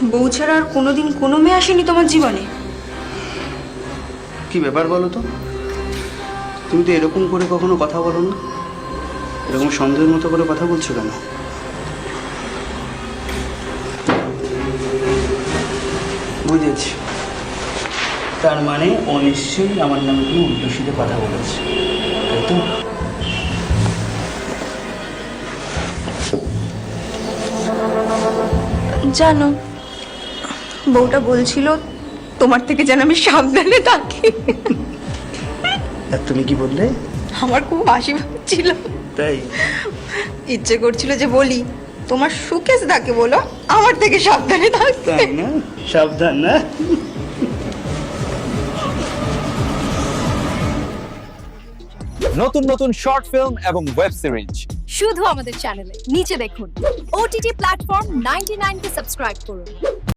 বউ ছাড়া আর কোনোদিন কোনো মেয়ে আসেনি তোমার জীবনে? কি ব্যাপার বলো তো? তুমি তো এরকম করে কখনো কথা বলো না, এরকম সন্দেহের মতো করে কথা বলছো কেন? বুঝেছি, তার মানে ও নিশ্চয়ই আমার নামে কি উল্টো সিধে কথা বলেছে, তাই তো? জানো, বউটা বলছিল তোমার থেকে যেন আমি সাবধানে থাকি। আর তুমি কি বললে? আমার খুব হাসি পাচ্ছিল, তাই? ইচ্ছে করছিল যে বলি তোমার সুকেশ থাকে বলো আমার থেকে সাবধানে থাকতে। তাই না? সাবধান না? নতুন নতুন শর্ট ফিল্ম এবং ওয়েব সিরিজ শুধু আমাদের চ্যানেলে নিচে দেখুন, ওটিটি প্ল্যাটফর্ম 99 কে সাবস্ক্রাইব করুন।